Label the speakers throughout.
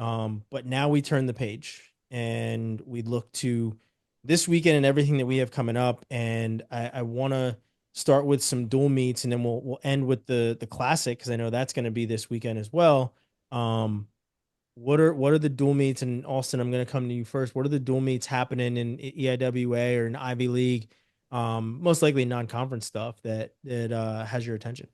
Speaker 1: But now we turn the page and we look to this weekend and everything that we have coming up. And I want to start with some dual meets, and then we'll end with the classic because I know that's going to be this weekend as well. Um, what are the dual meets? And Austin, I'm going to come to you first. What are the dual meets happening in EIWA or in Ivy League? Most likely non-conference stuff that has your attention.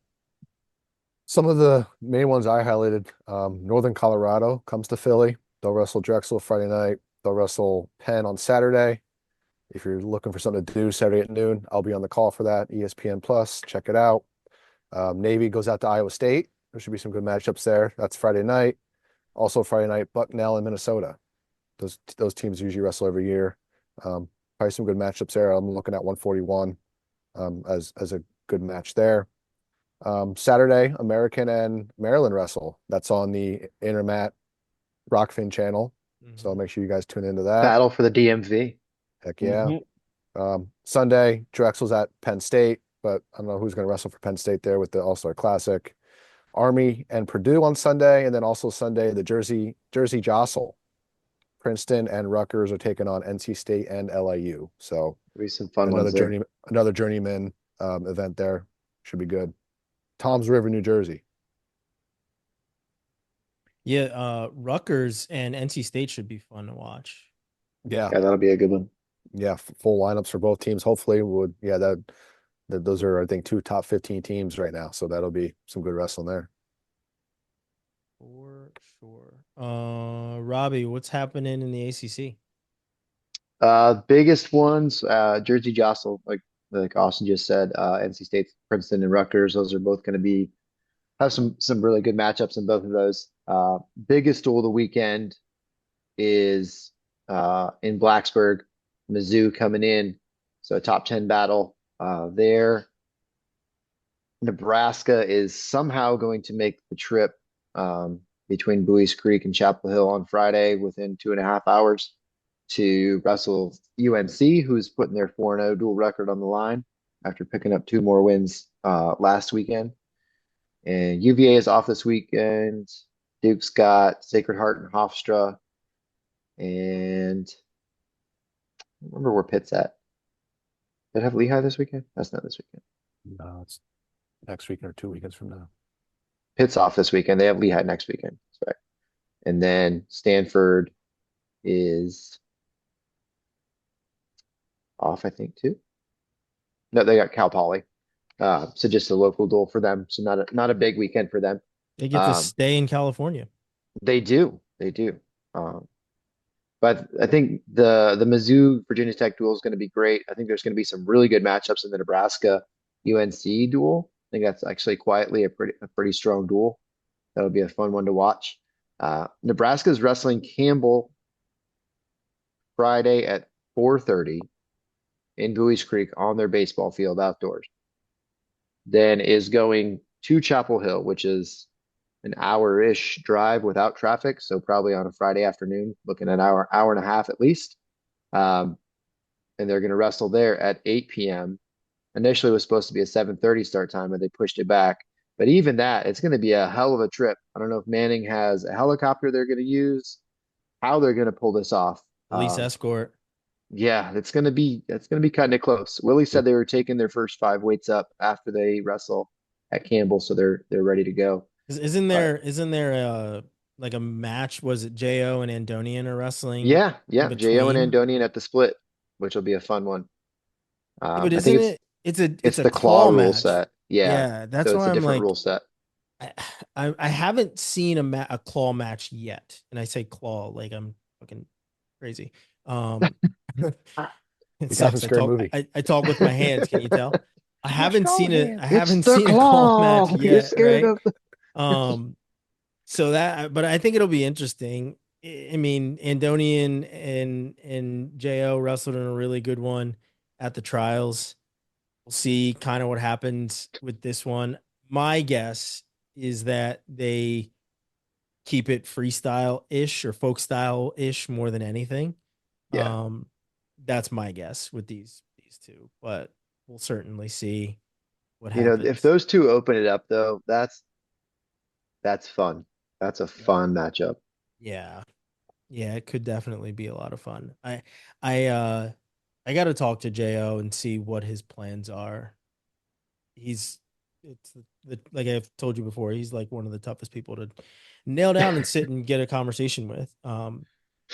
Speaker 2: Some of the main ones I highlighted, Northern Colorado comes to Philly. They'll wrestle Drexel Friday night. They'll wrestle Penn on Saturday. If you're looking for something to do Saturday at noon, I'll be on the call for that. ESPN Plus, check it out. Navy goes out to Iowa State. There should be some good matchups there. That's Friday night. Also Friday night, Bucknell in Minnesota. Those teams usually wrestle every year. Probably some good matchups there. I'm looking at 141 as a good match there. Saturday, American and Maryland wrestle. That's on the Intermat Rockfin channel. So
Speaker 1: Mhm.
Speaker 2: make sure you guys tune into that.
Speaker 3: Battle for the DMV.
Speaker 2: Heck yeah.
Speaker 3: Hmm.
Speaker 2: Sunday, Drexel's at Penn State, but I don't know who's going to wrestle for Penn State there with the All-Star Classic. Army and Purdue on Sunday, and then also Sunday, the Jersey Jostle. Princeton and Rutgers are taking on NC State and LIU. So
Speaker 3: There'll be some fun
Speaker 2: another
Speaker 3: ones there.
Speaker 2: journeyman event there. Should be good. Tom's River, New Jersey.
Speaker 1: Yeah, Rutgers and NC State should be fun to watch.
Speaker 2: Yeah,
Speaker 3: Yeah, that'll be a good one.
Speaker 2: yeah, full lineups for both teams. Hopefully, would yeah that those are I think two top 15 teams right now, so that'll be some good wrestling there.
Speaker 1: For sure. Robbie, what's happening in the ACC?
Speaker 3: Biggest ones, Jersey Jostle, like Austin just said, NC State, Princeton, and Rutgers. Those are both going to be have some really good matchups in both of those. Biggest duel of the weekend is in Blacksburg, Mizzou coming in, so a top 10 battle there. Nebraska is somehow going to make the trip between Buies Creek and Chapel Hill on Friday within 2.5 hours to wrestle UNC, who's putting their 4-0 dual record on the line after picking up two more wins last weekend. And UVA is off this weekend. Duke's got Sacred Heart and Hofstra. And I don't remember where Pitt's at. Did it have Lehigh this weekend? That's not this weekend.
Speaker 2: No, it's next weekend or 2 weekends from now.
Speaker 3: Pitt's off this weekend. They have Lehigh next weekend. That's right. And then Stanford is off, I think, too. No, they got Cal Poly. So just a local duel for them. So not a big weekend for them.
Speaker 1: They get to
Speaker 3: Um,
Speaker 1: stay in California.
Speaker 3: they do. Um, but I think the Mizzou Virginia Tech duel is going to be great. I think there's going to be some really good matchups in the Nebraska UNC duel. I think that's actually quietly a pretty strong duel. That'll be a fun one to watch. Nebraska's wrestling Campbell Friday at 4:30 in Buies Creek on their baseball field outdoors. Then is going to Chapel Hill, which is an hour-ish drive without traffic. So probably on a Friday afternoon, looking at an hour and a half at least. Um, and they're going to wrestle there at 8 p.m. Initially, it was supposed to be a 7:30 start time, but they pushed it back. But even that, it's going to be a hell of a trip. I don't know if Manning has a helicopter they're going to use, how they're going to pull this off.
Speaker 1: Police escort.
Speaker 3: Yeah, it's gonna be kind of close. Willie said they were taking their first five weights up after they wrestle at Campbell, so they're ready to go.
Speaker 1: Isn't
Speaker 3: But
Speaker 1: there like a match? Was it Jo and Andonian are wrestling
Speaker 3: yeah,
Speaker 1: in
Speaker 3: yeah, Jo and
Speaker 1: between?
Speaker 3: Andonian at the split, which will be a fun one.
Speaker 1: Yeah, but
Speaker 3: I think
Speaker 1: isn't
Speaker 3: it's
Speaker 1: it? It's
Speaker 3: it's
Speaker 1: a
Speaker 3: the claw
Speaker 1: claw
Speaker 3: rule
Speaker 1: match.
Speaker 3: set. Yeah,
Speaker 1: Yeah, that's
Speaker 3: so it's
Speaker 1: why
Speaker 3: a
Speaker 1: I'm
Speaker 3: different
Speaker 1: like,
Speaker 3: rule set.
Speaker 1: I I haven't seen a claw match yet, and I say claw like I'm fucking crazy. Um, it
Speaker 2: You got some
Speaker 1: sucks.
Speaker 2: scary movie.
Speaker 1: I talk with my hands. Can you tell?
Speaker 2: My strong hand.
Speaker 1: I
Speaker 3: It's
Speaker 1: haven't
Speaker 3: the
Speaker 1: seen a claw match
Speaker 3: claw. You're
Speaker 1: yet,
Speaker 3: scared
Speaker 1: right?
Speaker 3: of the.
Speaker 1: Um, so that, but I think it'll be interesting. I mean, Andonian and Jo wrestled in a really good one at the trials. We'll see kind of what happens with this one. My guess is that they keep it freestyle ish or folk style ish more than anything.
Speaker 3: Yeah,
Speaker 1: Um, that's my guess with these two, but we'll certainly see what
Speaker 3: if
Speaker 1: happens.
Speaker 3: those two open it up though, that's fun. That's a
Speaker 1: Yeah.
Speaker 3: fun matchup.
Speaker 1: Yeah. Yeah, it could definitely be a lot of fun. I I got to talk to Jo and see what his plans are. He's it's like I've told you before, he's like one of the toughest people to nail down and sit and get a conversation with.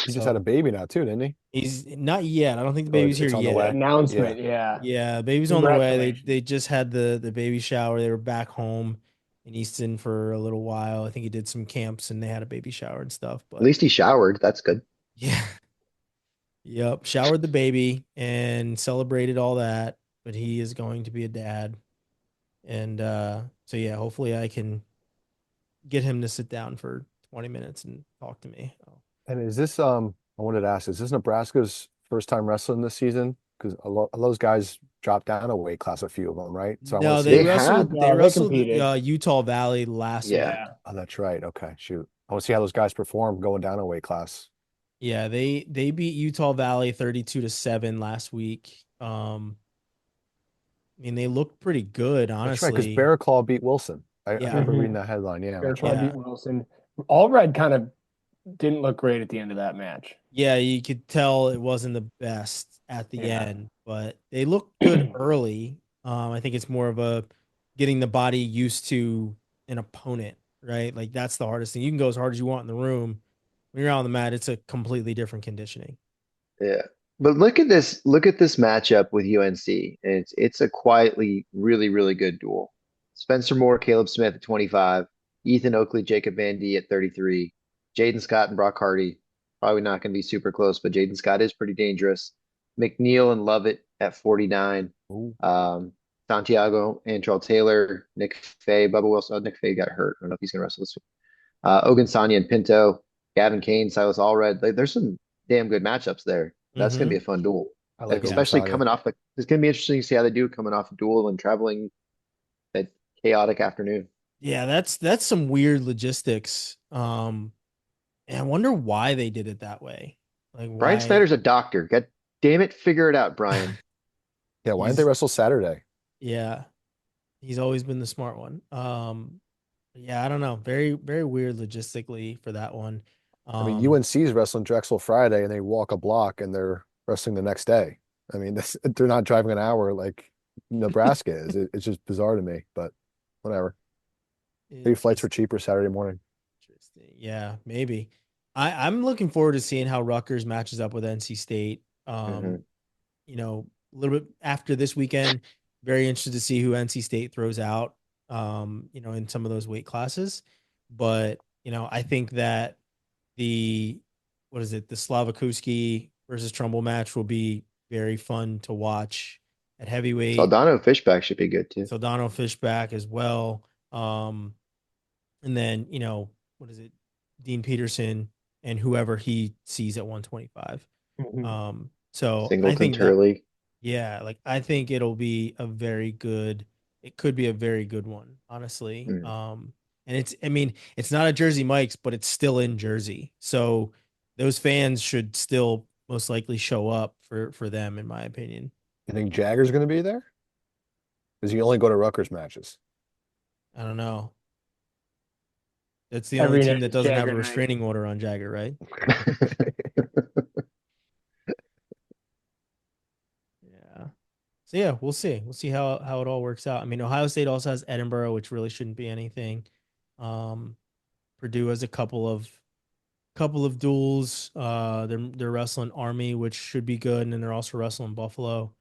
Speaker 2: He just had a
Speaker 1: So
Speaker 2: baby now too, didn't he?
Speaker 1: he's not yet. I don't think the
Speaker 2: Or
Speaker 1: baby's here
Speaker 2: it's on the
Speaker 4: The
Speaker 2: way.
Speaker 1: yet.
Speaker 2: Yeah.
Speaker 4: announcement, yeah.
Speaker 1: Yeah, baby's on the way. They
Speaker 4: Congratulations.
Speaker 1: just had the baby shower. They were back home in Easton for a little while. I think he did some camps and they had a baby shower and stuff.
Speaker 3: At
Speaker 1: But
Speaker 3: least he showered. That's good.
Speaker 1: yeah, yep, showered the baby and celebrated all that. But he is going to be a dad, and so yeah, hopefully I can get him to sit down for 20 minutes and talk to me.
Speaker 2: And is this I wanted to ask, is this Nebraska's first time wrestling this season? Because a lot of those guys dropped down a weight class, a few of them, right? So I want
Speaker 1: No,
Speaker 2: to
Speaker 1: they
Speaker 2: see.
Speaker 3: They had,
Speaker 1: wrestled. They
Speaker 4: No, they
Speaker 1: wrestled
Speaker 4: competed.
Speaker 1: Utah Valley last
Speaker 3: yeah.
Speaker 1: week.
Speaker 4: Yeah.
Speaker 2: Oh, that's right. Okay, shoot. I want to see how those guys perform going down a weight class.
Speaker 1: Yeah, they beat Utah Valley 32-7 last week. I mean, they looked pretty good,
Speaker 2: That's right, because
Speaker 1: honestly.
Speaker 2: Bear Claw beat Wilson. I
Speaker 1: Yeah,
Speaker 2: remember reading
Speaker 4: Mhm.
Speaker 2: that headline. Yeah,
Speaker 4: Fair
Speaker 2: that's
Speaker 4: Club
Speaker 2: right.
Speaker 4: beat
Speaker 1: yeah,
Speaker 4: Wilson. All Red kind of didn't look great at the end of that match.
Speaker 1: yeah. You could tell it wasn't the best at the
Speaker 4: Yeah.
Speaker 1: end, but they looked good early. I think it's more of a getting the body used to an opponent, right? Like that's the hardest thing. You can go as hard as you want in the room. When you're out on the mat, it's a completely different conditioning.
Speaker 3: Yeah. But look at this. Look at this matchup with UNC. And it's a quietly really, really good duel. Spencer Moore, Caleb Smith at 25, Ethan Oakley, Jacob Van D at 33, Jaden Scott and Brock Hardy. Probably not going to be super close, but Jaden Scott is pretty dangerous. McNeil and Lovett at 49.
Speaker 2: Ooh.
Speaker 3: Santiago, Antrell Taylor, Nick Fay, Bubba Wilson. Oh, Nick Fay got hurt. I don't know if he's going to wrestle this week. Ogun Sanya and Pinto, Gavin Kane, Silas Allred. Like, there's some damn good matchups there. That's going to
Speaker 1: Mm-hmm.
Speaker 3: be a fun duel.
Speaker 2: I
Speaker 3: Like,
Speaker 2: like
Speaker 1: Yeah.
Speaker 3: especially
Speaker 2: Ogunsanya.
Speaker 3: coming off like it's going to be interesting to see how they do coming off a duel and traveling that chaotic afternoon.
Speaker 1: Yeah, that's some weird logistics. And I wonder why they did it that way. Like
Speaker 3: Brian
Speaker 1: why
Speaker 3: Snyder's a doctor. God damn it, figure it out, Brian.
Speaker 2: Yeah, why didn't they
Speaker 1: he's
Speaker 2: wrestle Saturday?
Speaker 1: yeah, he's always been the smart one. Yeah, I don't know. Very, very weird logistically for that one.
Speaker 2: I mean,
Speaker 1: Um,
Speaker 2: UNC is wrestling Drexel Friday and they walk a block and they're wrestling the next day. I mean, they're not driving an hour like Nebraska is. It's just bizarre to me, but whatever. Maybe flights
Speaker 1: it's
Speaker 2: were cheaper Saturday morning.
Speaker 1: interesting. Yeah, maybe. I'm looking forward to seeing how Rutgers matches up with NC State.
Speaker 3: Mhm.
Speaker 1: A little bit after this weekend, very interested to see who NC State throws out, in some of those weight classes. But, I think that the, what is it, the Slavakuski versus Trumbull match will be very fun to watch at heavyweight.
Speaker 3: Saldano Fishback should be good too.
Speaker 1: Soldano Fishback as well. And then, what is it, Dean Peterson and whoever he sees at 125.
Speaker 4: Mhm.
Speaker 1: So I
Speaker 3: Singleton
Speaker 1: think that,
Speaker 3: Turley.
Speaker 1: yeah, like I think it'll be a very good, it could be a very good one, honestly.
Speaker 3: Mm.
Speaker 1: And I mean, it's not a Jersey Mike's, but it's still in Jersey. So those fans should still most likely show up for them, in my opinion.
Speaker 2: You think Jagger's going to be there? Does he only go to Rutgers matches?
Speaker 1: I don't know. That's the only
Speaker 4: Every
Speaker 1: team
Speaker 4: night
Speaker 1: that
Speaker 4: is
Speaker 1: doesn't have a
Speaker 4: Jagger night.
Speaker 1: restraining order on Jagger, right? Yeah. So yeah, we'll see. We'll see how it all works out. I mean, Ohio State also has Edinburgh, which really shouldn't be anything. Um, Purdue has a couple of duels. They're wrestling Army, which should be good, and then they're also wrestling Buffalo.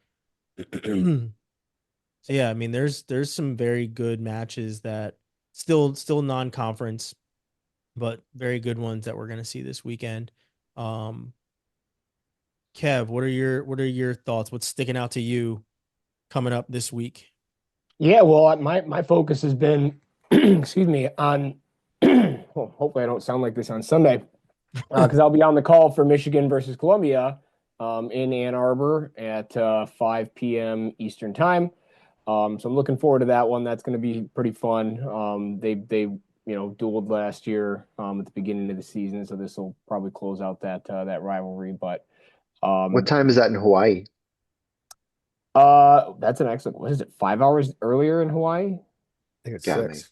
Speaker 1: So yeah, I mean, there's some very good matches that still non-conference, but very good ones that we're gonna see this weekend. Um, Kev, what are your thoughts? What's sticking out to you coming up this week?
Speaker 4: Yeah, well, my focus has been, excuse me, on. Well, hopefully, I don't sound like this on Sunday, because I'll be on the call for Michigan versus Columbia, in Ann Arbor at 5 p.m. Eastern time. So I'm looking forward to that one. That's going to be pretty fun. They dueled last year at the beginning of the season, so this will probably close out that rivalry. But
Speaker 3: What time is that in Hawaii?
Speaker 4: that's an excellent. What is it? 5 hours earlier in Hawaii?
Speaker 2: I think it's
Speaker 3: Got me.
Speaker 2: six.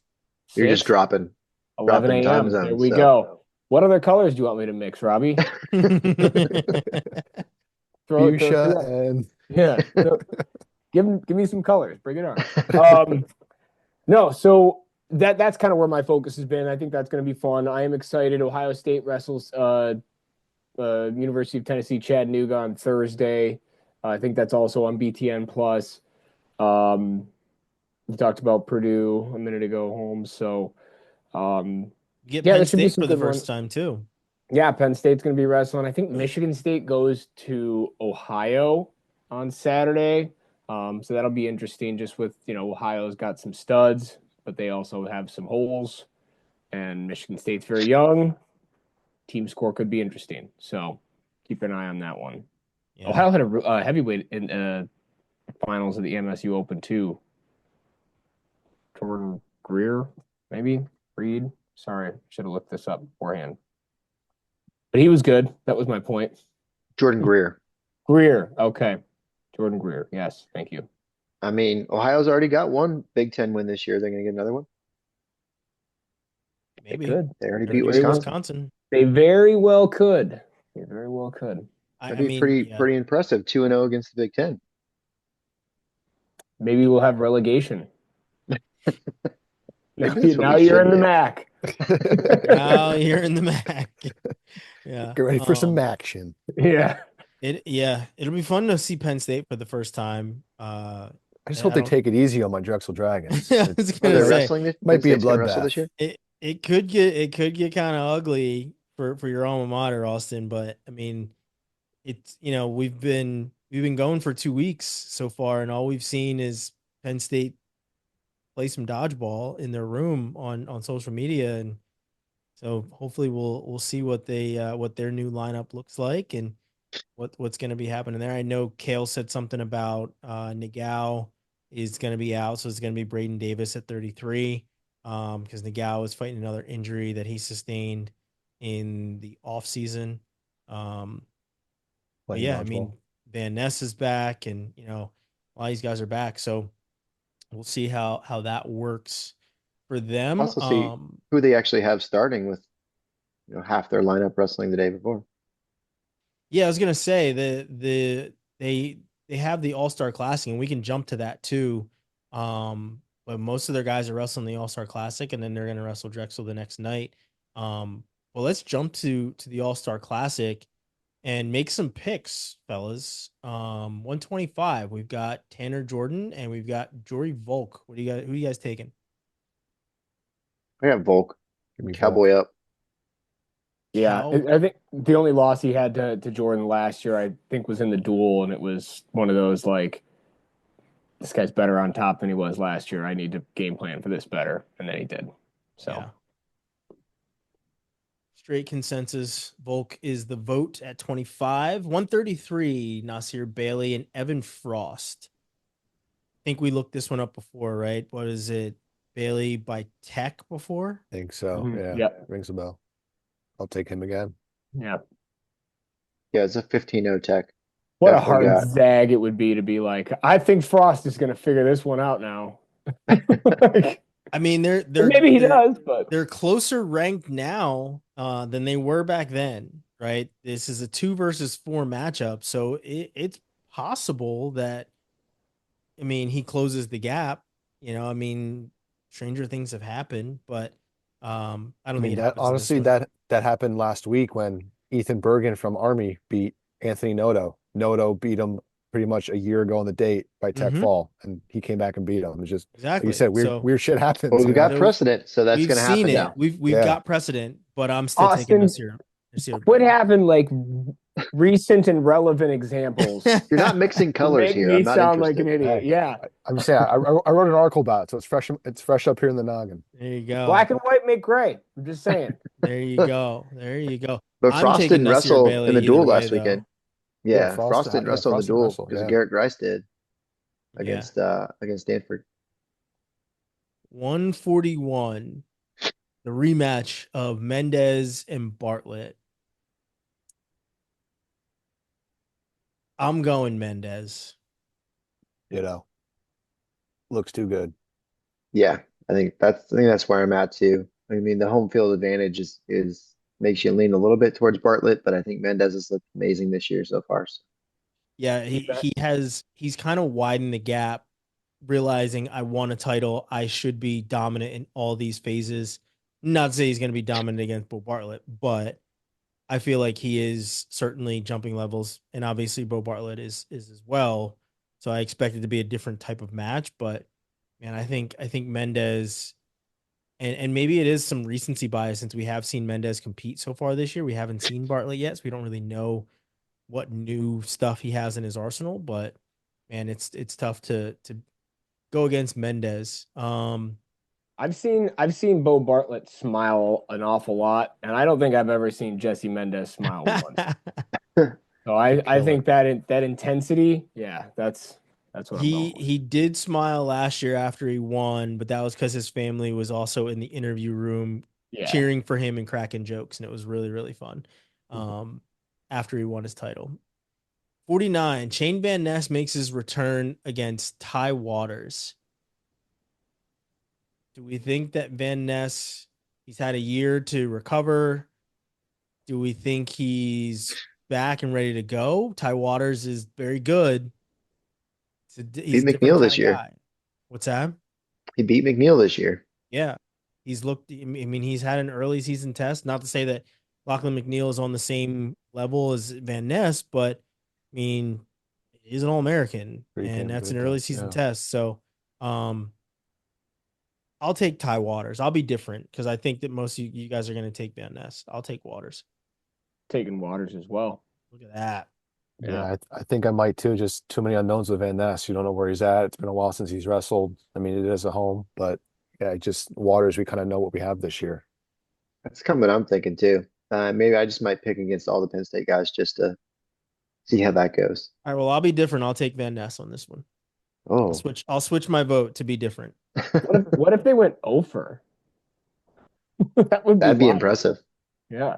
Speaker 3: You're just
Speaker 4: 6?
Speaker 3: dropping
Speaker 4: 11
Speaker 3: time
Speaker 4: a.m. There
Speaker 3: zones.
Speaker 4: we
Speaker 3: So
Speaker 4: go. What other colors do you want me to mix, Robbie? Throw
Speaker 2: Fuchsia
Speaker 4: two out.
Speaker 2: and
Speaker 4: Yeah. Give me some colors. Bring it on. No, so that's kind of where my focus has been. I think that's going to be fun. I am excited. Ohio State wrestles University of Tennessee Chattanooga on Thursday. I think that's also on BTN Plus. We talked about Purdue a minute ago, home. So
Speaker 1: Get
Speaker 4: yeah,
Speaker 1: Penn
Speaker 4: there should be
Speaker 1: State
Speaker 4: some
Speaker 1: for the
Speaker 4: good
Speaker 1: first
Speaker 4: ones.
Speaker 1: time too.
Speaker 4: Yeah, Penn State's going to be wrestling. I think Michigan State goes to Ohio on Saturday. So that'll be interesting just with, Ohio's got some studs, but they also have some holes. And Michigan State's very young. Team score could be interesting. So keep an eye on that one.
Speaker 1: Yeah.
Speaker 4: Ohio had a heavyweight in finals of the MSU Open too. Jordan Greer, maybe? Reed? Sorry, should have looked this up beforehand. But he was good. That was my point.
Speaker 3: Jordan Greer.
Speaker 4: Greer. Okay. Jordan Greer. Yes. Thank you.
Speaker 3: I mean, Ohio's already got one Big Ten win this year. They're going to get another one.
Speaker 1: Maybe.
Speaker 4: Good.
Speaker 3: They already
Speaker 1: They
Speaker 3: beat
Speaker 1: beat
Speaker 3: Wisconsin.
Speaker 4: They very well could. They very well could.
Speaker 1: I
Speaker 3: That'd be
Speaker 1: mean,
Speaker 3: pretty
Speaker 1: yeah.
Speaker 3: pretty impressive. 2-0 against the Big Ten.
Speaker 4: Maybe we'll have relegation.
Speaker 3: Maybe that's what
Speaker 4: Now
Speaker 3: we
Speaker 4: you're
Speaker 3: should
Speaker 4: in the
Speaker 3: do.
Speaker 4: MAC.
Speaker 1: Now you're in the MAC. Yeah.
Speaker 2: get ready for some action.
Speaker 4: Yeah.
Speaker 1: It'll be fun to see Penn State for the first time.
Speaker 2: I just hope they take it easy on my Drexel Dragons.
Speaker 1: I was
Speaker 3: Are
Speaker 1: gonna
Speaker 3: they
Speaker 1: say
Speaker 3: wrestling this?
Speaker 2: might be a
Speaker 3: Penn State's gonna wrestle
Speaker 2: bloodbath.
Speaker 3: this year?
Speaker 1: it could get kind of ugly for your alma mater, Austin. But I mean, it's we've been going for 2 weeks so far, and all we've seen is Penn State play some dodgeball in their room on social media, and so hopefully we'll see what their new lineup looks like and what's going to be happening there. I know Kale said something about Nagao is going to be out, so it's going to be Braden Davis at 33 because Nagao is fighting another injury that he sustained in the off season. But
Speaker 2: Playing
Speaker 1: yeah, I
Speaker 2: dodgeball.
Speaker 1: mean Van Ness is back, and a lot of these guys are back, so we'll see how that works for them.
Speaker 3: Also see who they actually have starting with, half their lineup wrestling the day before.
Speaker 1: Yeah, I was gonna say they have the All-Star Classic, and we can jump to that too. But most of their guys are wrestling the All-Star Classic, and then they're gonna wrestle Drexel the next night. Well, let's jump to the All-Star Classic and make some picks, fellas. 125. We've got Tanner Jordan and we've got Jory Volk. Who you guys taking?
Speaker 3: I got Volk.
Speaker 2: Give me
Speaker 3: Cowboy
Speaker 2: Volk.
Speaker 3: up.
Speaker 4: Yeah. I think the only loss he had to Jordan last year, I think, was in the duel, and it was one of those like, this guy's better on top than he was last year. I need to game plan for this better, and then he did. So.
Speaker 1: Yeah. Straight consensus. Volk is the vote at 25. 133, Nasir Bailey and Evan Frost. I think we looked this one up before, right? What is it? Bailey by Tech before?
Speaker 2: I think so.
Speaker 4: Mhm.
Speaker 2: Yeah.
Speaker 4: Yep.
Speaker 2: Rings a bell. I'll take him again.
Speaker 4: Yeah.
Speaker 3: Yeah, it's a 15-0 Tech.
Speaker 4: What a
Speaker 3: Definitely
Speaker 4: hard
Speaker 3: got-
Speaker 4: zag it would be to be like, I think Frost is going to figure this one out now. Like,
Speaker 1: I mean,
Speaker 4: maybe he does, but
Speaker 1: they're closer ranked now than they were back then, right? This is a 2 versus 4 matchup, so it's possible that, I mean, he closes the gap. I mean, stranger things have happened, but I don't think it happens in this
Speaker 2: honestly,
Speaker 1: one.
Speaker 2: that happened last week when Ethan Bergen from Army beat Anthony Noto. Noto beat him pretty much a year ago on the date by Tech
Speaker 1: Mhm.
Speaker 2: Fall, and he came back and beat him. It's just
Speaker 1: Exactly.
Speaker 2: like you said, weird shit happens.
Speaker 3: Well, we got
Speaker 1: So
Speaker 3: precedent, so that's
Speaker 1: we've
Speaker 3: going to
Speaker 1: seen
Speaker 3: happen
Speaker 1: it.
Speaker 3: now.
Speaker 1: We've
Speaker 2: Yeah.
Speaker 1: got precedent, but I'm still taking
Speaker 4: Austin,
Speaker 1: Nasir
Speaker 4: what
Speaker 1: Bailey.
Speaker 4: happened? Like recent and relevant examples.
Speaker 3: You're not mixing colors
Speaker 4: Make
Speaker 3: here.
Speaker 4: me
Speaker 3: I'm not
Speaker 4: sound like
Speaker 3: interested.
Speaker 4: an idiot.
Speaker 2: Hey.
Speaker 4: Yeah,
Speaker 2: I'm just saying, I wrote an article about it, so it's fresh. It's fresh up here in the noggin.
Speaker 1: There you go.
Speaker 4: black and white make gray. I'm just saying.
Speaker 1: There you go. There you go.
Speaker 3: But
Speaker 1: I'm
Speaker 3: Frost
Speaker 1: taking
Speaker 3: didn't
Speaker 1: Nasir
Speaker 3: wrestle
Speaker 1: Bailey
Speaker 3: in the
Speaker 1: either
Speaker 3: duel
Speaker 1: way,
Speaker 3: last
Speaker 1: though.
Speaker 3: weekend.
Speaker 2: Yeah,
Speaker 3: Yeah, Frost didn't wrestle in the duel because
Speaker 2: yeah.
Speaker 3: Garrett Grice did
Speaker 1: Yeah.
Speaker 3: against Stanford.
Speaker 1: 141. The rematch of Mendez and Bartlett. I'm going Mendez.
Speaker 2: Looks too good.
Speaker 3: Yeah, I think that's where I'm at too. I mean, the home field advantage is makes you lean a little bit towards Bartlett, but I think Mendez has looked amazing this year so far. So
Speaker 1: Yeah, he's kind of widened the gap, realizing I won a title. I should be dominant in all these phases. Not to say he's going to be dominant against Bo Bartlett, but I feel like he is certainly jumping levels, and obviously Bo Bartlett is as well. So I expect it to be a different type of match, but man, I think Mendez, and maybe it is some recency bias since we have seen Mendez compete so far this year. We haven't seen Bartlett yet, so we don't really know what new stuff he has in his arsenal. But man, it's tough to go against Mendez.
Speaker 4: I've seen Bo Bartlett smile an awful lot, and I don't think I've ever seen Jesse Mendez smile once. So I think that intensity, yeah, that's what I'm going with.
Speaker 1: He did smile last year after he won, but that was because his family was also in the interview room
Speaker 4: Yeah.
Speaker 1: cheering for him and cracking jokes, and it was really, really fun. After he won his title. 49, Shane Van Ness makes his return against Ty Waters. Do we think that Van Ness, he's had a year to recover? Do we think he's back and ready to go? Ty Waters is very good. He's
Speaker 3: beat
Speaker 1: a different
Speaker 3: McNeil
Speaker 1: kind
Speaker 3: this
Speaker 1: of
Speaker 3: year.
Speaker 1: guy. What's that?
Speaker 3: He beat McNeil this year.
Speaker 1: Yeah. He's looked, I mean, he's had an early season test. Not to say that Lachlan McNeil is on the same level as Van Ness, but I mean, he's an All American,
Speaker 2: Pretty
Speaker 1: and
Speaker 2: damn
Speaker 1: that's an
Speaker 2: good
Speaker 1: early
Speaker 2: though.
Speaker 1: season
Speaker 2: Yeah.
Speaker 1: test. So, I'll take Ty Waters. I'll be different because I think that most of you guys are going to take Van Ness. I'll take Waters.
Speaker 4: Taking Waters as well.
Speaker 1: Look at that.
Speaker 2: Yeah, I think I might too. Just too many unknowns with Van Ness. You don't know where he's at. It's been a while since he's wrestled. I mean, it is a home, but yeah, just Waters, we kind of know what we have this year.
Speaker 3: That's kind of what I'm thinking too. Maybe I just might pick against all the Penn State guys just to see how that goes.
Speaker 1: All right. Well, I'll be different. I'll take Van Ness on this one.
Speaker 3: Oh,
Speaker 1: I'll switch my vote to be different.
Speaker 4: What if they went over? That would be
Speaker 3: that'd be
Speaker 4: wild.
Speaker 3: impressive.
Speaker 4: Yeah.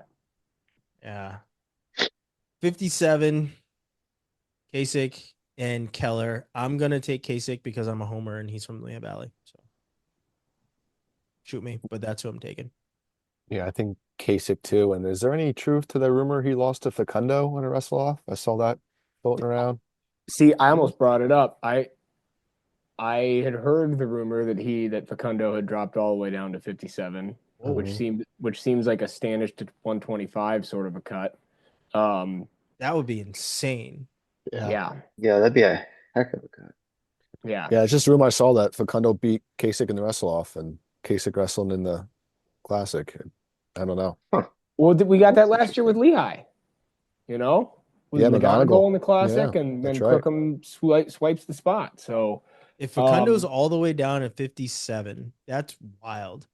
Speaker 1: Yeah. 57, Kasich and Keller. I'm gonna take Kasich because I'm a homer and he's from Lehigh Valley. So shoot me, but that's who I'm taking.
Speaker 2: Yeah, I think Kasich too. And is there any truth to the rumor he lost to Facundo in a wrestle off? I saw that floating around.
Speaker 4: See, I almost brought it up. I had heard the rumor that Facundo had dropped all the way down to 57, which seems like a Standish to 125 sort of a cut.
Speaker 1: That would be insane.
Speaker 4: Yeah.
Speaker 3: Yeah, that'd be a heck of a cut.
Speaker 4: Yeah.
Speaker 2: Yeah, it's just a rumor I saw that Facundo beat Kasich in the wrestle off and Kasich wrestling in the classic. I don't know.
Speaker 4: Well, we got that last year with Lehigh. You know, with
Speaker 2: Yeah,
Speaker 4: McGonigal in the
Speaker 2: McGonigal.
Speaker 4: classic,
Speaker 2: Yeah,
Speaker 4: and then
Speaker 2: that's right.
Speaker 4: Crookham swipes the spot. So
Speaker 1: If Facundo's all the way down at 57, that's wild.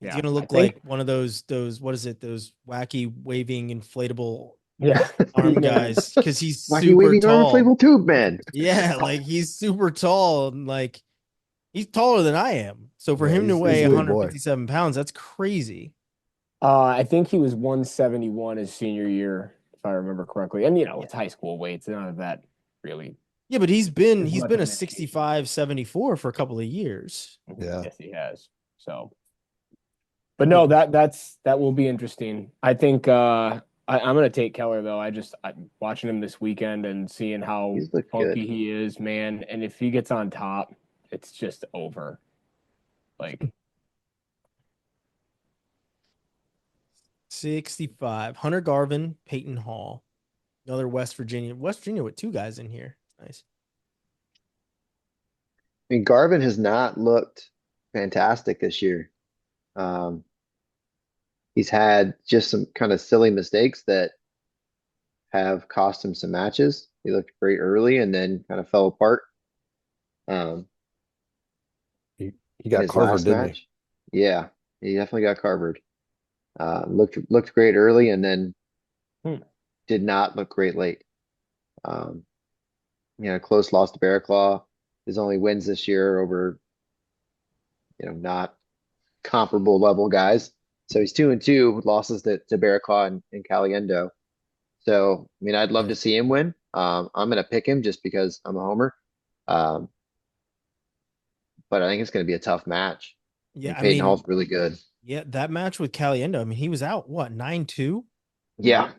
Speaker 1: He's
Speaker 4: yeah,
Speaker 1: gonna
Speaker 4: I
Speaker 1: look
Speaker 4: think-
Speaker 1: like one of those what is it? Those wacky waving inflatable
Speaker 4: yeah,
Speaker 1: arm guys because he's
Speaker 3: Why are you
Speaker 1: super
Speaker 3: waving on
Speaker 1: tall.
Speaker 3: inflatable tube, man?
Speaker 1: Yeah, like he's super tall and like he's taller than I am. So for
Speaker 2: Yeah,
Speaker 1: him to
Speaker 2: he's
Speaker 1: weigh
Speaker 2: a big boy.
Speaker 1: 157 pounds, that's crazy.
Speaker 4: I think he was 171 his senior year, if I remember correctly. And it's high school weights, none of that really.
Speaker 1: Yeah, but he's been
Speaker 4: As much
Speaker 1: a
Speaker 4: of an
Speaker 1: 65, 74 for a couple of years.
Speaker 2: Yeah.
Speaker 4: Yes, he has. So, but no, that will be interesting. I think I'm going to take Keller though. I'm watching him this weekend and seeing how
Speaker 3: He's looked
Speaker 4: funky
Speaker 3: good.
Speaker 4: he is, man. And if he gets on top, it's just over. Like
Speaker 1: 65. Hunter Garvin, Peyton Hall. Another West Virginia with two guys in here. Nice.
Speaker 3: I mean, Garvin has not looked fantastic this year. He's had just some kind of silly mistakes that have cost him some matches. He looked great early and then kind of fell apart.
Speaker 2: He
Speaker 3: In
Speaker 2: got
Speaker 3: his
Speaker 2: Carver,
Speaker 3: last
Speaker 2: didn't
Speaker 3: match. Yeah, he definitely got carvered. Looked great early and then did not look great late. Close loss to Bearclaw. His only wins this year over, not comparable level guys. So he's 2-2 with losses to Bearclaw and Caliendo. So, I mean, I'd love to see him win. I'm going to pick him just because I'm a homer. But I think it's going to be a tough match.
Speaker 1: Yeah,
Speaker 3: Peyton Hall's really good.
Speaker 1: Yeah, that match with Caliendo, I mean, he was out, what, 9-2?
Speaker 3: Yeah.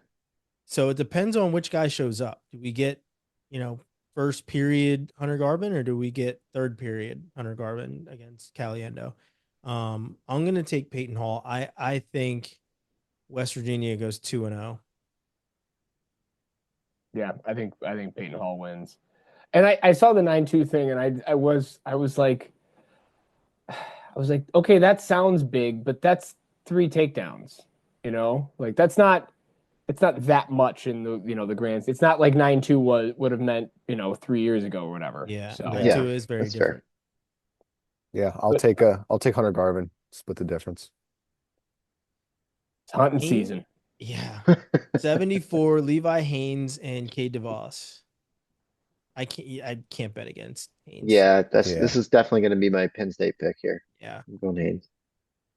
Speaker 1: So it depends on which guy shows up. Do we get, you know, first period Hunter Garvin, or do we get third period Hunter Garvin against Caliendo? I'm gonna take Peyton Hall. I think West Virginia goes 2-0.
Speaker 4: Yeah, I think Peyton Hall wins. And I saw the 9-2 thing, and I was like, okay, that sounds big, but that's 3 takedowns. You know, like that's not it's not that much in the the grand. It's not like 9-2 would have meant 3 years ago or whatever.
Speaker 1: Yeah,
Speaker 4: So
Speaker 1: that
Speaker 3: Yeah,
Speaker 1: too is very
Speaker 3: that's fair.
Speaker 1: different.
Speaker 2: Yeah,
Speaker 4: But
Speaker 2: I'll take Hunter Garvin. Split the difference.
Speaker 4: it's hunting
Speaker 1: Haynes,
Speaker 4: season.
Speaker 1: yeah, 74 Levi Haynes and K DeVos. I can't bet against Haynes.
Speaker 3: Yeah, this
Speaker 2: Yeah.
Speaker 3: is definitely going to be my Penn State pick here.
Speaker 1: Yeah.
Speaker 3: I'm going Haynes.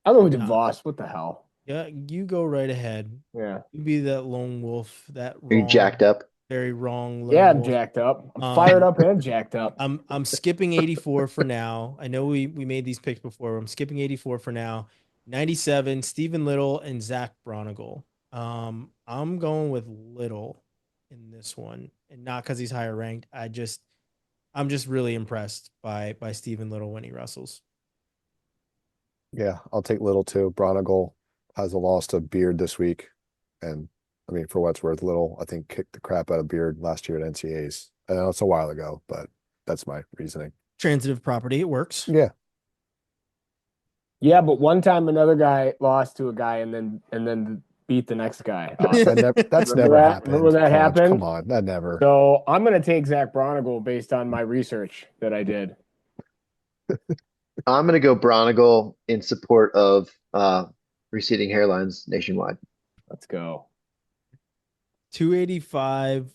Speaker 4: I don't know
Speaker 1: No.
Speaker 4: DeVos. What the hell?
Speaker 1: Yeah, you go right ahead.
Speaker 4: Yeah.
Speaker 1: You be that lone wolf, that
Speaker 3: Are you
Speaker 1: wrong,
Speaker 3: jacked up?
Speaker 1: very wrong
Speaker 4: Yeah,
Speaker 1: lone
Speaker 4: I'm
Speaker 1: wolf.
Speaker 4: jacked up. I'm fired up and jacked up.
Speaker 1: I'm skipping 84 for now. I know we made these picks before. I'm skipping 84 for now. 97, Stephen Little and Zach Bronigal. I'm going with Little in this one, and not because he's higher ranked. I'm just really impressed by Stephen Little when he wrestles.
Speaker 2: Yeah, I'll take Little too. Bronigal has a loss to Beard this week. And I mean, for what's worth, Little, I think, kicked the crap out of Beard last year at NCAs. I know it's a while ago, but that's my reasoning.
Speaker 1: Transitive property, it works.
Speaker 2: Yeah.
Speaker 4: Yeah, but one time another guy lost to a guy and then beat the next guy.
Speaker 2: That's
Speaker 4: Remember
Speaker 2: never
Speaker 4: that?
Speaker 2: happened.
Speaker 4: Remember that
Speaker 2: Koch,
Speaker 4: happened?
Speaker 2: Come on, that never.
Speaker 4: So I'm gonna take Zach Bronigal based on my research that I did.
Speaker 3: I'm going to go Bronigal in support of receding hairlines nationwide.
Speaker 4: Let's go.
Speaker 1: 285,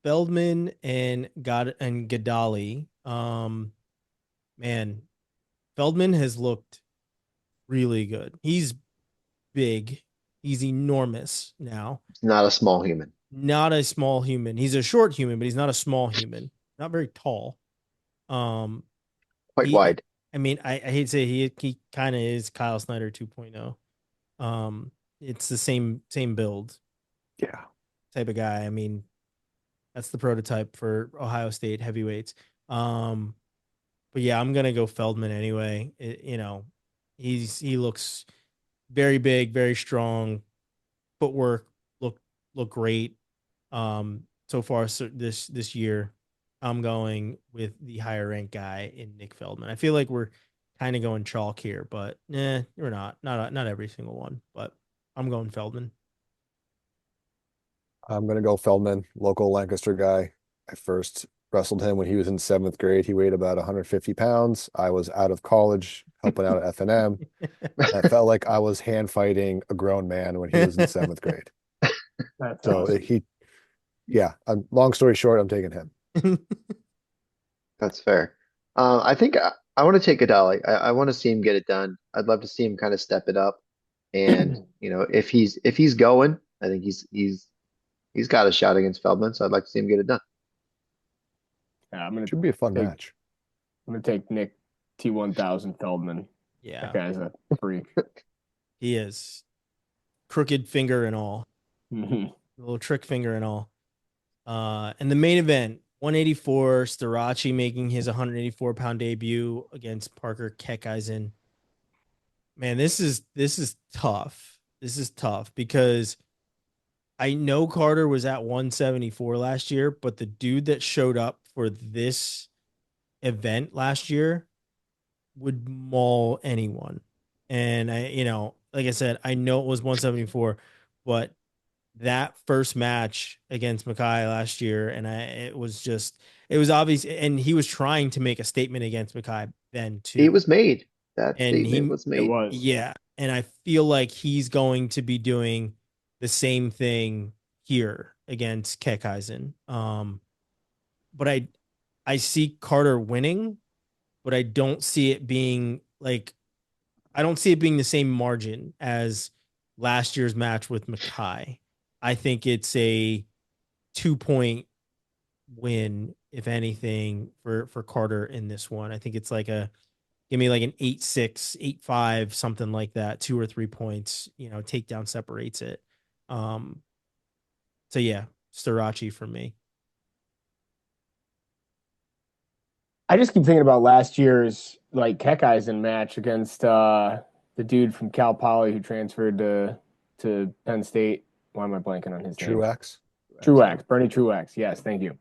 Speaker 1: Feldman and Gadali. Man, Feldman has looked really good. He's big. He's enormous now.
Speaker 3: It's not a small human.
Speaker 1: Not a small human. He's a short human, but he's not a small human. Not very tall.
Speaker 3: Quite wide.
Speaker 1: I mean, I hate to say he kind of is Kyle Snyder 2.0. It's the same build
Speaker 2: Yeah.
Speaker 1: type of guy. I mean, that's the prototype for Ohio State heavyweights. But yeah, I'm gonna go Feldman anyway. He looks very big, very strong. Footwork look great. So far this year, I'm going with the higher ranked guy in Nick Feldman. I feel like we're kind of going chalk here, but we're not every single one. But I'm going Feldman.
Speaker 2: I'm gonna go Feldman, local Lancaster guy. I first wrestled him when he was in 7th grade. He weighed about 150 pounds. I was out of college helping out at FNM. I felt like I was hand fighting a grown man when he was in 7th grade.
Speaker 4: That's
Speaker 2: So
Speaker 4: awesome.
Speaker 2: long story short, I'm taking him.
Speaker 3: That's fair. I think I want to take Adali. I want to see him get it done. I'd love to see him kind of step it up. And if he's going, I think he's got a shot against Feldman. So I'd like to see him get it done.
Speaker 4: Yeah, I'm
Speaker 2: Should be a fun
Speaker 4: take-
Speaker 2: match.
Speaker 4: gonna take Nick T1000 Feldman.
Speaker 1: Yeah,
Speaker 4: That guy's a freak.
Speaker 1: he is. Crooked finger and all.
Speaker 4: Mhm.
Speaker 1: Little trick finger and all. And the main event, 184, Starachi making his 184-pound debut against Parker Keckeisen. Man, this is tough. This is tough because I know Carter was at 174 last year, but the dude that showed up for this event last year would maul anyone. And like I said, I know it was 174, but that first match against Mackay last year, and it was obvious, and he was trying to make a statement against Mackay then too.
Speaker 3: It was made. That
Speaker 1: And
Speaker 3: statement was
Speaker 4: It
Speaker 3: made.
Speaker 4: was.
Speaker 1: Yeah, and I feel like he's going to be doing the same thing here against Keckeisen. But I see Carter winning, but I don't see it being the same margin as last year's match with Mackay. I think it's a 2-point win, if anything, for Carter in this one. I think it's like a Give me like an 8-6, 8-5, something like that, 2 or 3 points, takedown separates it. So yeah, Starachi for me.
Speaker 4: I just keep thinking about last year's like Keckeisen match against the dude from Cal Poly who transferred to Penn State. Why am I blanking on his name?
Speaker 2: Truex.
Speaker 4: Truex, Bernie Truex. Yes, thank you.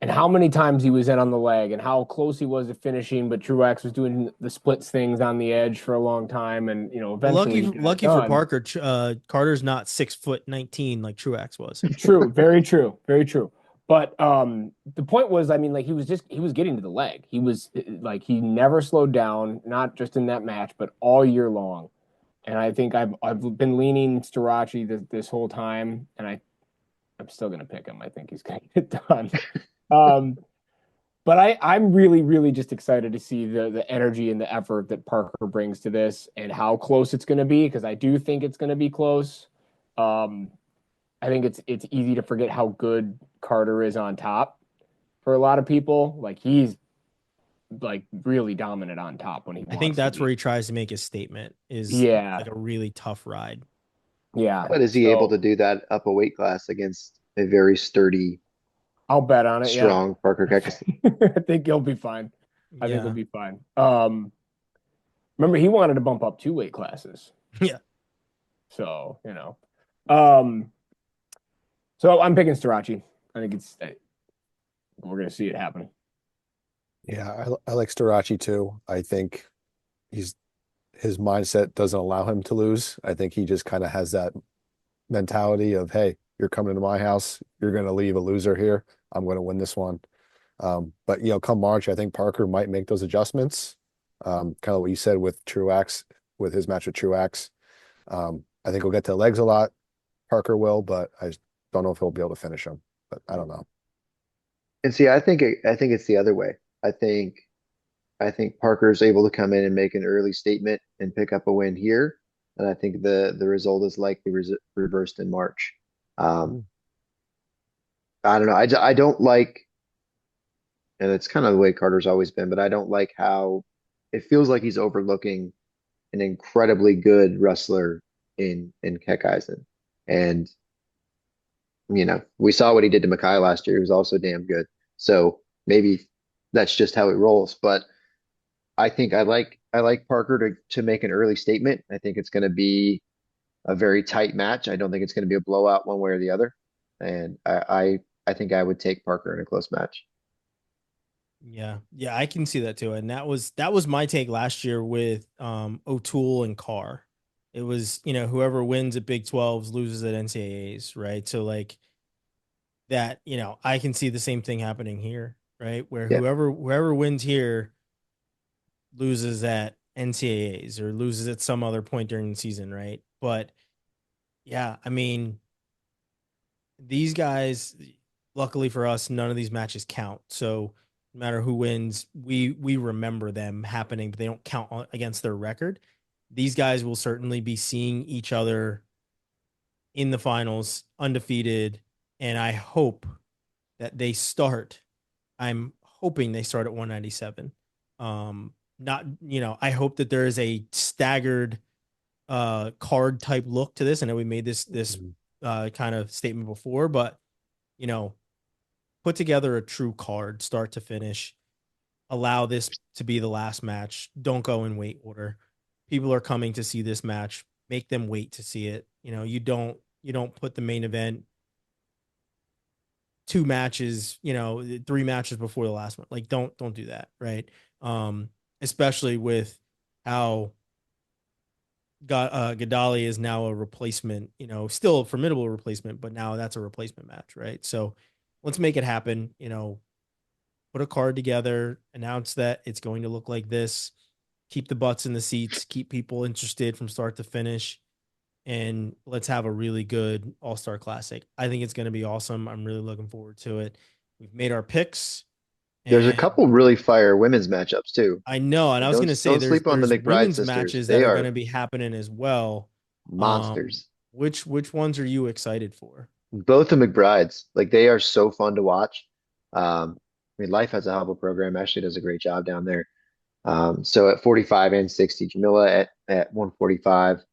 Speaker 4: And how many times he was in on the leg and how close he was to finishing, but Truex was doing the splits things on the edge for a long time, and eventually he got it
Speaker 1: Lucky for
Speaker 4: done.
Speaker 1: Parker, Carter's not 6'19" like Truex was.
Speaker 4: True, very true, very true. But the point was, I mean, like he was getting to the leg. He was like he never slowed down, not just in that match, but all year long. And I think I've been leaning Starachi this whole time, and I'm still gonna pick him. I think he's gonna get it done. But I'm really, really just excited to see the energy and the effort that Parker brings to this and how close it's going to be, because I do think it's going to be close. I think it's easy to forget how good Carter is on top for a lot of people. Like he's like really dominant on top when he
Speaker 1: I think
Speaker 4: wants to
Speaker 1: that's
Speaker 4: be.
Speaker 1: where he tries to make his statement is
Speaker 4: Yeah.
Speaker 1: like a really tough ride.
Speaker 4: Yeah.
Speaker 3: But is he able
Speaker 4: So
Speaker 3: to do that up a weight class against a very sturdy,
Speaker 4: I'll bet on it. Yeah.
Speaker 3: strong Parker Kekison?
Speaker 4: I think he'll be fine. I think he'll
Speaker 1: Yeah.
Speaker 4: be fine. Remember he wanted to bump up 2 weight classes.
Speaker 1: Yeah.
Speaker 4: So, so I'm picking Starachi. I think we're going to see it happen.
Speaker 2: Yeah, I like Starachi too. I think his mindset doesn't allow him to lose. I think he just kind of has that mentality of, hey, you're coming to my house, you're going to leave a loser here. I'm going to win this one. But come March, I think Parker might make those adjustments. Kind of what you said with Truax, with his match with Truax. I think he'll get to the legs a lot. Parker will, but I just don't know if he'll be able to finish him. But I don't know.
Speaker 3: And see, I think it's the other way. I think Parker's able to come in and make an early statement and pick up a win here, and I think the result is likely reversed in March. I don't know. I don't like, and it's kind of the way Carter's always been, but I don't like how it feels like he's overlooking an incredibly good wrestler in Keckeisen. And we saw what he did to Makai last year. He was also damn good. So maybe that's just how it rolls. But I think I like Parker to make an early statement. I think it's going to be a very tight match. I don't think it's going to be a blowout one way or the other. And I think I would take Parker in a close match.
Speaker 1: Yeah. Yeah, I can see that too. And that was my take last year with O'Toole and Carr. It was, whoever wins at Big 12s loses at NCAAs, right? So like that, I can see the same thing happening here, right? Where
Speaker 3: Yeah.
Speaker 1: whoever wins here loses at NCAAs or loses at some other point during the season, right? But yeah, I mean, these guys, luckily for us, none of these matches count. So no matter who wins, we remember them happening, but they don't count against their record. These guys will certainly be seeing each other in the finals undefeated, and I hope that they start. I'm hoping they start at 197. Not, I hope that there is a staggered card type look to this. I know we made this kind of statement before, but put together a true card, start to finish. Allow this to be the last match. Don't go in weight order. People are coming to see this match. Make them wait to see it. You don't put the main event 2 matches, 3 matches before the last one. Like don't do that, right? Especially with how Gadali is now a replacement, still a formidable replacement, but now that's a replacement match, right? So let's make it happen. Put a card together, announce that it's going to look like this, keep the butts in the seats, keep people interested from start to finish, and let's have a really good All-Star Classic. I think it's going to be awesome. I'm really looking forward to it. We've made our picks.
Speaker 3: There's a couple really fire women's matchups too.
Speaker 1: I know, and I was going to say
Speaker 3: don't sleep on the
Speaker 1: there's
Speaker 3: McBride
Speaker 1: women's
Speaker 3: sisters.
Speaker 1: matches
Speaker 3: They
Speaker 1: that are
Speaker 3: are
Speaker 1: going to be happening as well.
Speaker 3: monsters.
Speaker 1: Which ones are you excited for?
Speaker 3: Both the McBrides, like they are so fun to watch. I mean, Life has a hell of a program. Ashley does a great job down there. So at 45 and 60, Jamila at 145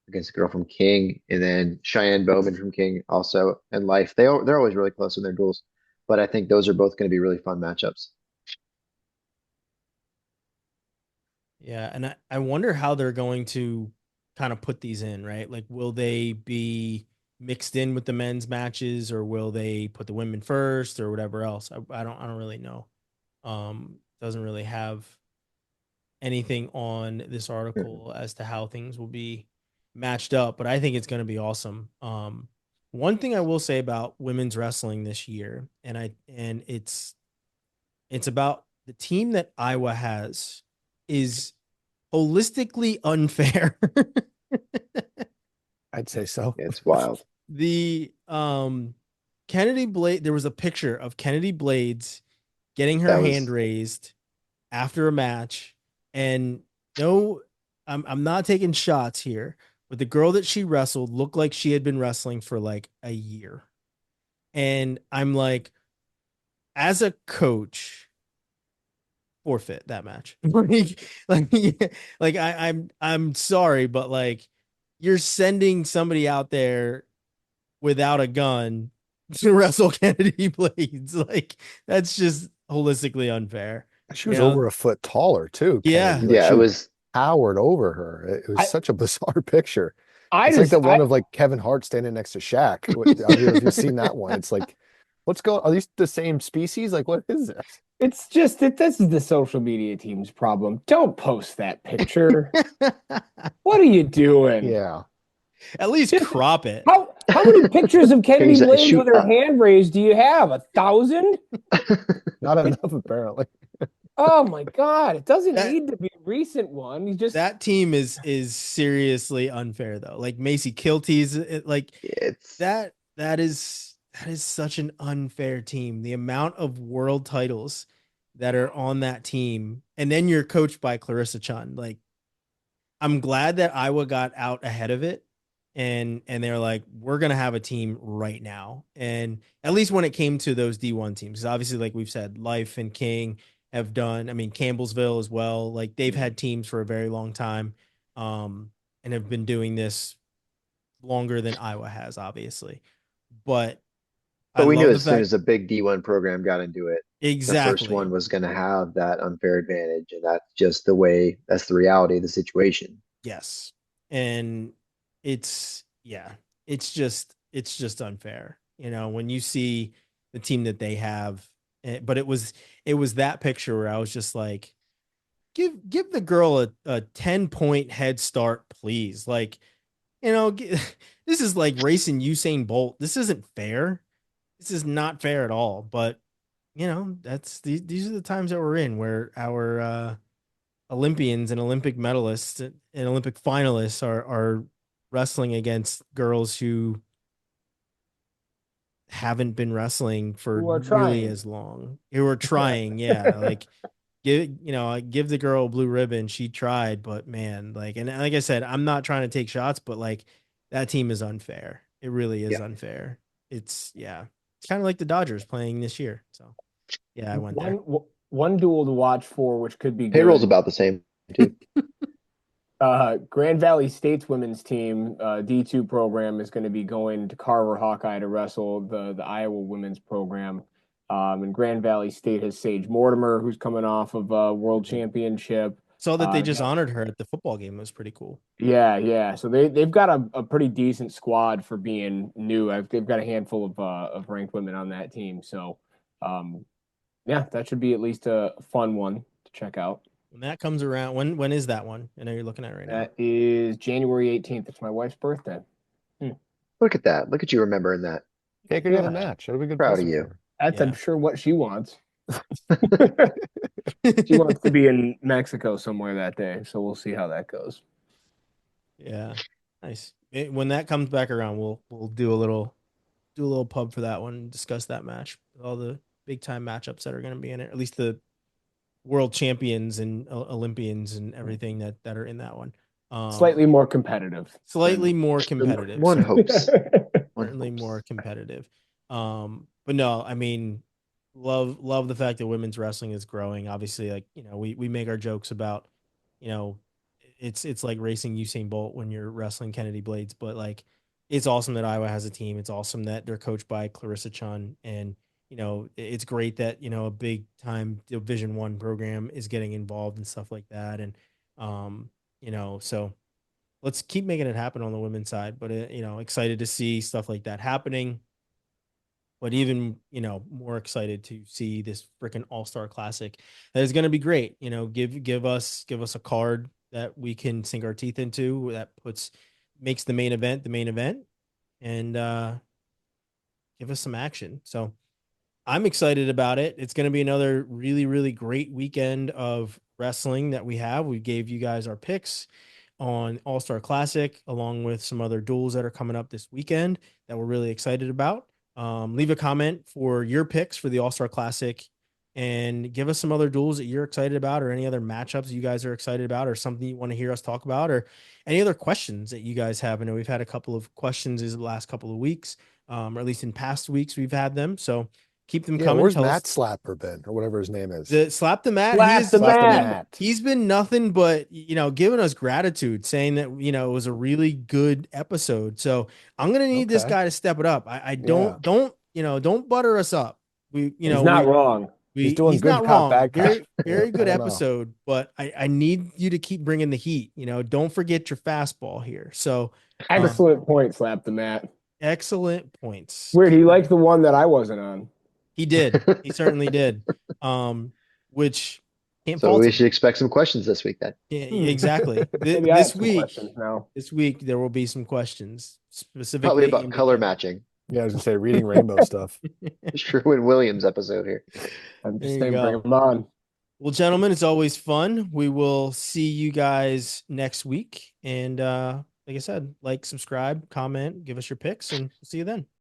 Speaker 3: against a girl from King, and then Cheyenne Bowman from King also in life. They're always really close in their duels, but I think those are both going to be really fun matchups.
Speaker 1: Yeah, and I wonder how they're going to kind of put these in, right? Like, will they be mixed in with the men's matches, or will they put the women first, or whatever else? I don't really know. Doesn't really have anything on this article as to how things will be matched up, but I think it's going to be awesome. One thing I will say about women's wrestling this year, and it's about the team that Iowa has is holistically unfair.
Speaker 2: I'd say so.
Speaker 3: It's wild.
Speaker 1: The Kennedy Blade, there was a picture of Kennedy Blades getting her
Speaker 3: That
Speaker 1: hand
Speaker 3: was
Speaker 1: raised after a match, and no, I'm not taking shots here, but the girl that she wrestled looked like she had been wrestling for like a year. And I'm like, as a coach, forfeit that match. I'm sorry, but like you're sending somebody out there without a gun to wrestle Kennedy Blades. Like that's just holistically unfair.
Speaker 2: She
Speaker 1: You
Speaker 2: was
Speaker 1: know?
Speaker 2: over a foot taller too,
Speaker 1: Yeah.
Speaker 2: Kennedy. Like
Speaker 3: yeah,
Speaker 2: she
Speaker 3: it was
Speaker 2: towered over her. It was
Speaker 4: I
Speaker 2: such a bizarre picture.
Speaker 4: I
Speaker 2: It's like
Speaker 4: just
Speaker 2: the one of like Kevin Hart standing next to Shaq. Have you seen that one? It's like, what's going? Are these the same species? Like, what is this?
Speaker 4: it's just that this is the social media team's problem. Don't post that picture. What are you doing?
Speaker 2: Yeah,
Speaker 1: At least
Speaker 4: Just
Speaker 1: crop it.
Speaker 4: how many pictures of
Speaker 3: can you
Speaker 4: Kennedy
Speaker 3: say,
Speaker 4: Blades
Speaker 3: shoot
Speaker 4: with her hand raised do you have? 1,000?
Speaker 2: not enough apparently.
Speaker 4: Oh my God. It doesn't
Speaker 1: That
Speaker 4: need to be a recent one. You just
Speaker 1: that team is seriously unfair though. Like Macy Kilty's like
Speaker 3: it's
Speaker 1: that is such an unfair team. The amount of world titles that are on that team, and then you're coached by Clarissa Chun. Like I'm glad that Iowa got out ahead of it, and they're like, we're gonna have a team right now. And at least when it came to those D1 teams, 'cause obviously, like we've said, Life and King have done. I mean, Campbellsville as well. Like they've had teams for a very long time, and have been doing this longer than Iowa has, obviously. But I
Speaker 3: but we knew
Speaker 1: love the
Speaker 3: as soon
Speaker 1: fact
Speaker 3: as a big D1 program got into it, the first one
Speaker 1: exactly.
Speaker 3: was going to have that unfair advantage, and that's just the way. That's the reality of the situation.
Speaker 1: Yes. And it's yeah, it's just unfair. You know, when you see the team that they have, but it was that picture where I was just like give the girl a 10-point head start, please. Like, this is like racing Usain Bolt. This isn't fair. This is not fair at all, but that's these are the times that we're in where our Olympians and Olympic medalists and Olympic finalists are wrestling against girls who haven't been wrestling for
Speaker 4: who are
Speaker 1: nearly
Speaker 4: trying.
Speaker 1: as long. Who are trying, yeah. Like give the girl a blue ribbon. She tried, but man, and like I said, I'm not trying to take shots, but like that team is unfair. It really is
Speaker 3: Yeah,
Speaker 1: unfair. It's yeah. It's kind of like the Dodgers playing this year. So yeah, I went there.
Speaker 4: One duel to watch for, which could be
Speaker 3: payroll's
Speaker 4: good.
Speaker 3: about the same too.
Speaker 4: Grand Valley State's women's team, D2 program, is going to be going to Carver Hawkeye to wrestle the Iowa women's program. And Grand Valley State has Sage Mortimer, who's coming off of a world championship.
Speaker 1: Saw that they just
Speaker 4: Yeah,
Speaker 1: honored her at the football game. It was pretty cool.
Speaker 4: yeah. So they've got a pretty decent squad for being new. They've got a handful of ranked women on that team. So, um, yeah, that should be at least a fun one to check out.
Speaker 1: When that comes around, when is that one? I know you're looking at it right now.
Speaker 4: That is January 18th. It's my wife's birthday.
Speaker 3: Look at that. Look at you remembering that.
Speaker 2: Take her to the match. It'll be a good
Speaker 3: Proud of
Speaker 2: present
Speaker 3: you.
Speaker 2: for her.
Speaker 4: That's, I'm
Speaker 1: Yeah.
Speaker 4: sure, what she wants. She wants to be in Mexico somewhere that day, so we'll see how that goes.
Speaker 1: Yeah, nice. When that comes back around, we'll do a little pub for that one. Discuss that match, all the big time matchups that are going to be in it. At least the world champions and Olympians and everything that are in that one.
Speaker 4: Slightly more competitive.
Speaker 1: Slightly more competitive.
Speaker 3: One hopes. One
Speaker 1: Certainly
Speaker 3: hopes.
Speaker 1: more competitive. But no, I mean, love the fact that women's wrestling is growing. Obviously, like, we make our jokes about, you know, it's like racing Usain Bolt when you're wrestling Kennedy Blades, but like, it's awesome that Iowa has a team. It's awesome that they're coached by Clarissa Chun, and it's great that a big time Division 1 program is getting involved and stuff like that. And so let's keep making it happen on the women's side. But excited to see stuff like that happening. But even more excited to see this freaking All-Star Classic that is going to be great. Give us a card that we can sink our teeth into, that makes the main event, and give us some action. So I'm excited about it. It's going to be another really, really great weekend of wrestling that we have. We gave you guys our picks on All-Star Classic, along with some other duels that are coming up this weekend that we're really excited about. Leave a comment for your picks for the All-Star Classic, and give us some other duels that you're excited about, or any other matchups you guys are excited about, or something you want to hear us talk about, or any other questions that you guys have. I know we've had a couple of questions the last couple of weeks, or at least in past weeks we've had them. So keep them coming.
Speaker 2: Where's Matt Slapper been, or whatever his name is?
Speaker 1: Slap the Mat.
Speaker 2: Slap the Mat.
Speaker 1: He's been nothing but giving us gratitude, saying that it was a really good episode. So I'm gonna need this guy to step it up. I don't butter us up.
Speaker 4: He's not wrong.
Speaker 2: He's doing
Speaker 1: he's
Speaker 2: good
Speaker 1: not
Speaker 2: cop,
Speaker 1: wrong.
Speaker 2: bad cop.
Speaker 1: Very good
Speaker 2: I don't know.
Speaker 1: episode, but I need you to keep bringing the heat. Don't forget your fastball here. So
Speaker 4: Excellent point, Slap the Mat.
Speaker 1: excellent points.
Speaker 4: Weird. He liked the one that I wasn't on.
Speaker 1: He did. He certainly did. Which can't
Speaker 3: So
Speaker 1: fault
Speaker 3: we
Speaker 1: him.
Speaker 3: should expect some questions this week then.
Speaker 1: Yeah, exactly.
Speaker 4: Maybe I have
Speaker 1: This
Speaker 4: some
Speaker 1: week,
Speaker 4: questions now.
Speaker 1: there will be some questions specifically
Speaker 3: Probably about
Speaker 1: aimed at
Speaker 3: color
Speaker 1: Kevin.
Speaker 3: matching.
Speaker 2: Yeah, I was gonna say reading rainbow stuff.
Speaker 3: Sherwin Williams episode here.
Speaker 4: I'm
Speaker 1: There
Speaker 4: just
Speaker 1: you
Speaker 4: saying,
Speaker 1: go.
Speaker 4: bring him on.
Speaker 1: Well, gentlemen, it's always fun. We will see you guys next week. And like I said, subscribe, comment, give us your picks, and we'll see you then.